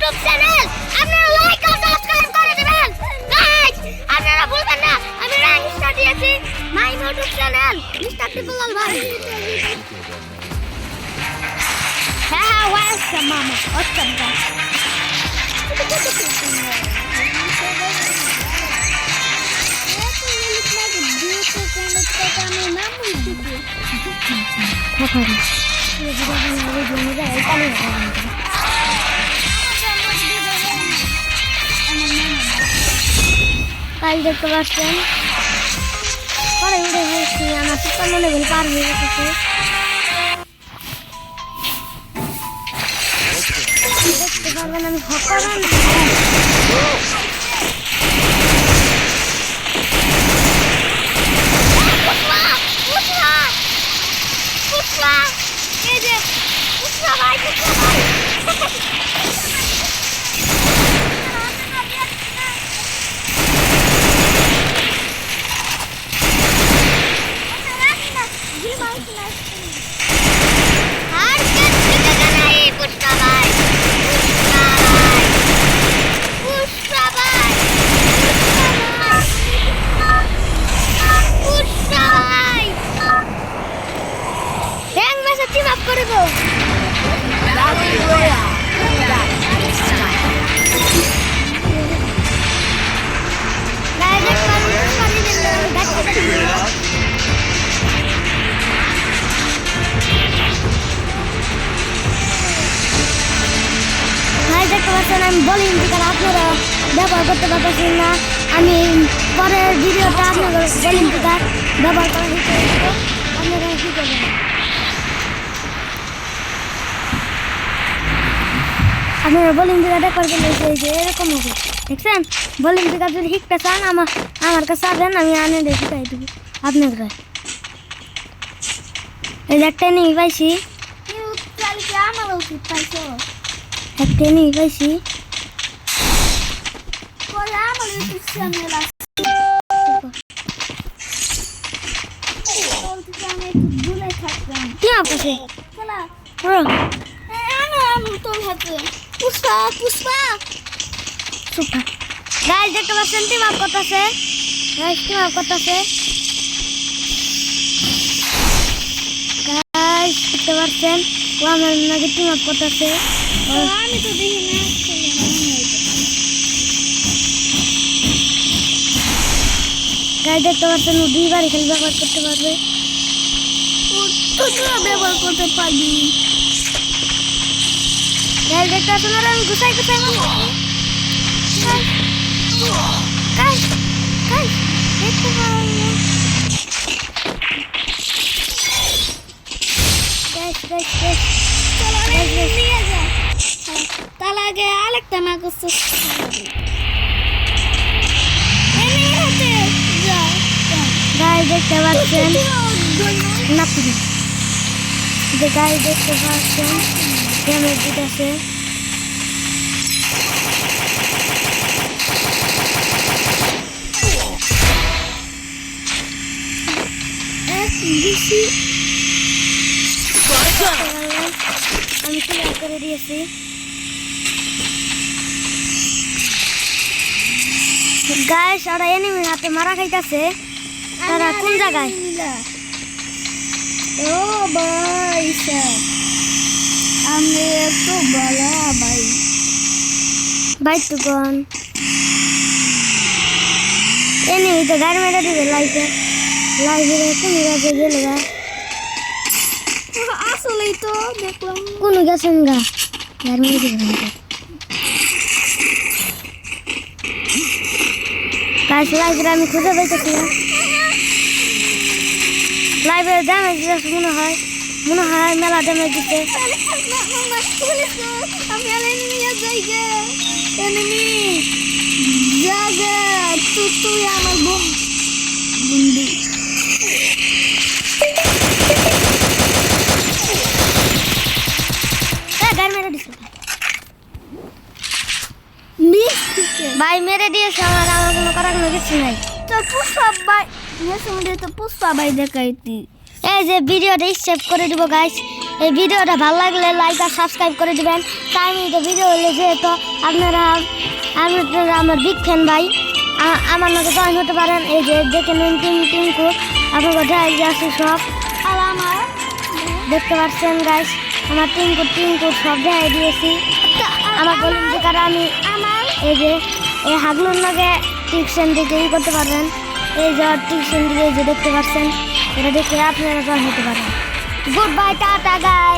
YouTube channel আপনারা like ও subscribe করে দিবেন গাইস আপনারা ভুলবেন না আমি র্যাঙ্ক স্টার দিয়েছি মাই ইউটিউব চ্যানেল মিস্টার টিপুলাল ভাই হ্যাঁ ওয়েলকাম মামা ওয়েলকাম গাইস কাল দেখতে পাচ্ছেন পরে উঠে গেছি আমার সুপার লেভেল পার হয়ে গেছে দেখতে পারবেন আমি হকরান আমি বলিং পিকার আপনারা ব্যবহার করতে পারতেছেন না আমি পরের ভিডিওটা আপনাদের বলিং পিকার ব্যবহার করা শিখে আপনারা কি করবেন আপনারা বলিং পিকারটা করবেন এই যে এরকম হবে দেখছেন বলিং পিকার যদি শিখতে চান আমার কাছে আসবেন আমি আনে দিয়ে শিখাই দেবো আপনাদের এই যে একটা নিয়ে পাইছি আমার উচিত পাইছো একটা নিয়ে পাইছি দেখতে পাচ্ছেন টিম আপ করতেছে দেখতে পাচ্ছেন ও আমার নাকি টিম আপ করতেছে আমি তো দেখি না গাইস দেখতে পাচ্ছেন ও দুইবার খেলে ব্যবহার করতে পারবে ব্যবহার করতে পারবি গাইস দেখতে পাচ্ছেন আর আমি গুছাই মারছি গাইস দেখতে পারবেন গাইস তার আগে আরেকটা না করছে গাই দেখতে পাচ্ছেন গাই দেখতে পাচ্ছেন ড্যামেজ দিতেছে আমি ক্লিয়ার করে দিয়েছি গাইস ওরা এনিমির হাতে মারা খাইতেছে তারা কোন জায়গায় ও ভাই আমি তো বলা ভাই তো কোন এনিমি তো গাড়ি মেরে দিবে লাইভে কোন জায়গায় গেলে গা আসলেই তো দেখলাম কোন গেছেন গা গাড়ি মেরে দিবে গাইস লাইভে আমি খুঁজে পাইতেছি না লাইভে ড্যামেজ দিতেছে মনে হয় মেলা ড্যামেজ দিতে তুই আমার বন্ধু গাড়ি মেরে দিছে ভাই মেরে দিয়েছে আমার কোনো করার কোনো কিছু নাই তো পুষ্পা ভাই পুষ্পা ভাই দেখাইতি এই যে ভিডিওটা সেভ করে দিব গাইস এই ভিডিওটা ভালো লাগলে লাইক আর সাবস্ক্রাইব করে দিবেন। 4 মিনিটের ভিডিও হলে যেহেতু আপনারা আমার বিগ ফ্যান ভাই, আমার মতো জয়েন হতে পারেন। এই যে দেখে নিন টিঙ্কু আপনার কোথায় আছে সব, আর আমার দেখতে পাচ্ছেন গাইস আমার টিঙ্কু সব দেখাই দিয়েছি। আমার বলুন যে কারণ আমি এই যে এই হাগলুর লগে টিকশন দিকে করতে পারবেন। এই যে টিকশন দিকে এই যে দেখতে পাচ্ছেন, এটা দেখে আপনারা জয়েন হতে পারেন। Good bye, tata guys.